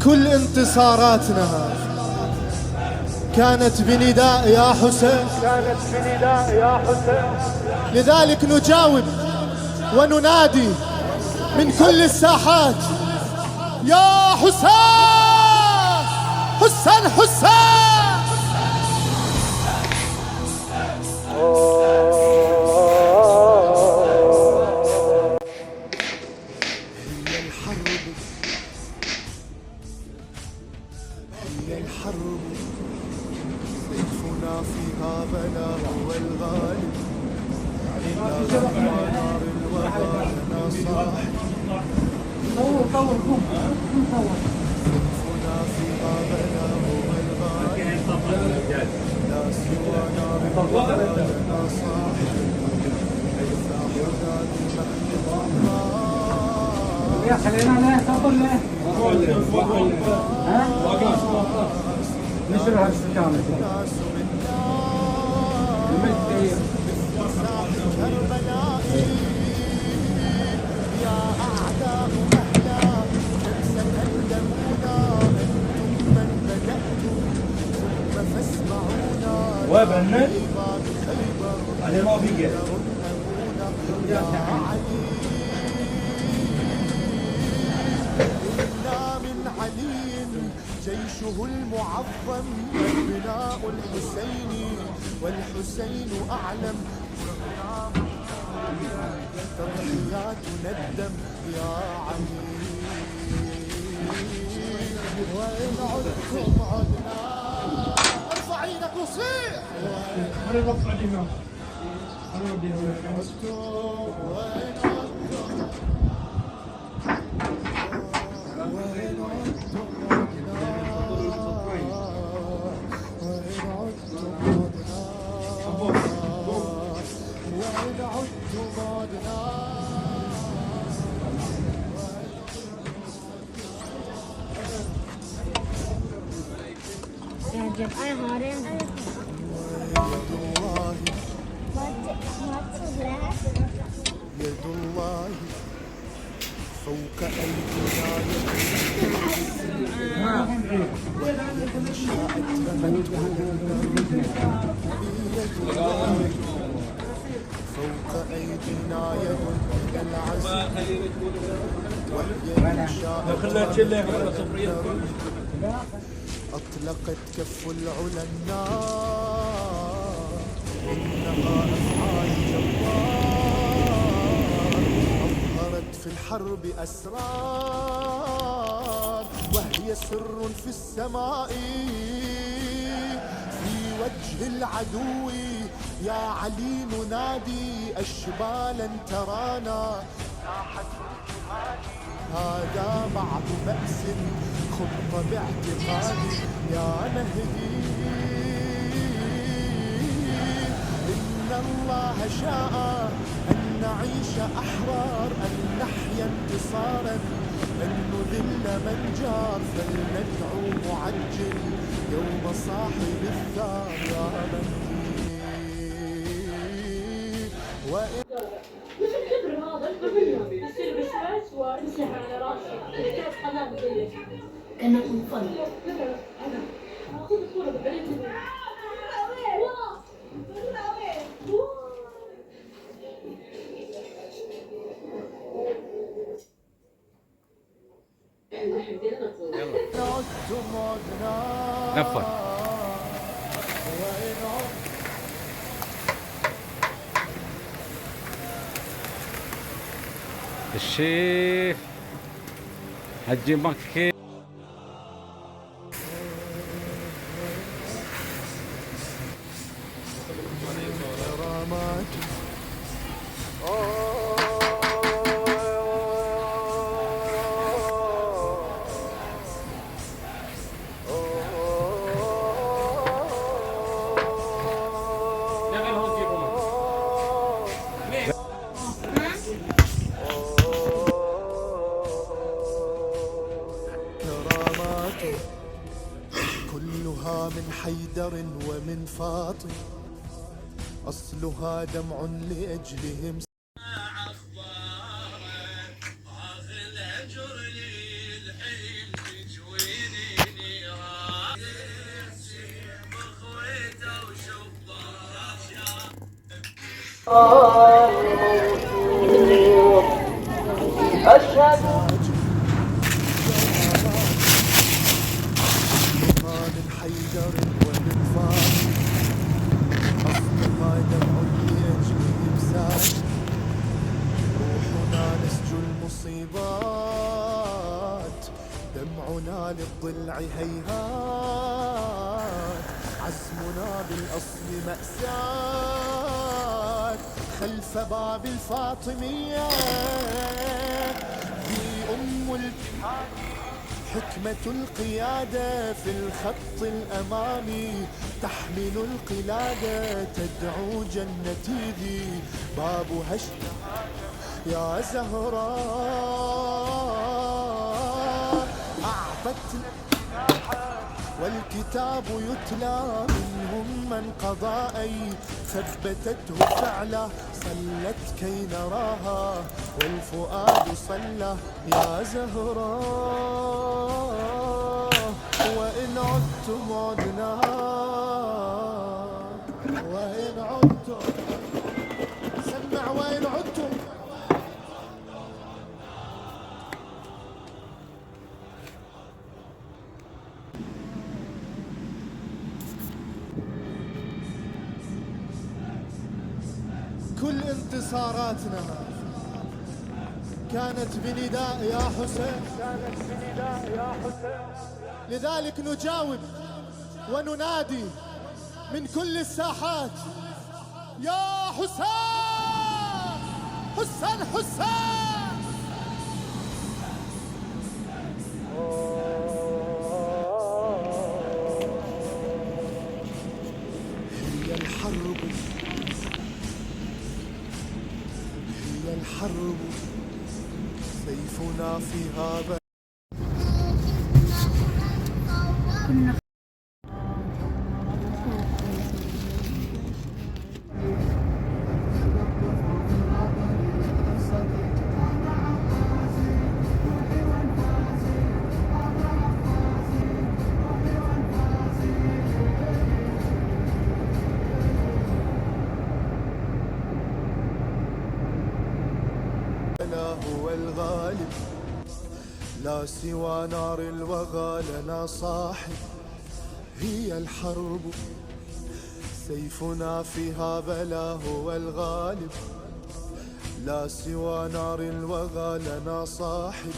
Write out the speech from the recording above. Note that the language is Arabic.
كل انتصاراتنا كانت بنداء يا حسين، كانت بنداء يا حسين. لذلك نجاوب وننادي من كل الساحات يا حسين حسين حسين. هي الحرب، هي الحرب سيفنا فيها بلاء والغالب، إلا غمى نار الوغى لنا صاحب. سيفنا فيها بلاء والغالب، لا سوى نار الوغى لنا صاحب. مفتاحنا بمحل الله. يا خلينا لا تقول له ها نشر هالسكانة يا أعداء مهلا لن ستندمونا أنتم من بدأتم ثم فاسمعونا. وبنت على ما في يا علي إنا من علي جيشه المعظم أبناء الحسين والحسين أعلم. تضحياتنا الدم يا علي، وإن عدتم عدنا. ارفع ايدك وصيح. وإن عدتم وإن عدتم وإن عدتم يد الله فوق أيدينا فوق أيدينا يد العزم وهي أطلقت كف العلا النار، إنها أفعال جوار أظهرت في الحرب أسرار، وهي سر في السماء في وجه العدو. يا علي ننادي أشبالا ترانا، هذا بعض بأس خط باعتقادي يا مهدي. إن الله شاء أن نعيش أحرار، أن نحيا انتصارا، أن نذل من جار، فلندعو معجل يوم صاحب الثار يا مهدي. مش الكبر هذا القبلنا يصير بسواس وامسح على راسي كانت حمام ضيق كنا نفضل انا اخذ صوره بالبيت نفر الشيخ حجي مكي. كلها من حيدر ومن فاطم، أصلها دمع لأجلهم. ما من حيدر ومن فاطمة أصلها دمع لأجله بساج روحنا نسج المصيبات دمعنا للضلع هيهات عزمنا بالأصل مأساة خلف باب الفاطمية في أم الجهاد حكمة القيادة في الخط الأمامي تحمل القلادة تدعو جنتي ذي بابها اشتهى يا زهراء أعطتنا والكتاب يتلى منهم من قضى أي ثبتته فعلا صلت كي نراها والفؤاد صلى يا زهراء وإن عدتم عدنا وإن عدتم سمع وإن عدتم كل انتصاراتنا كانت بنداء يا حسين لذلك نجاوب وننادي من كل الساحات يا حسين حسين حسين هي الحرب هي الحرب سيفنا فيها هو الغالب لا سوى نار الوغى لنا صاحب هي الحرب سيفنا فيها بلا هو الغالب لا سوى نار الوغى لنا صاحب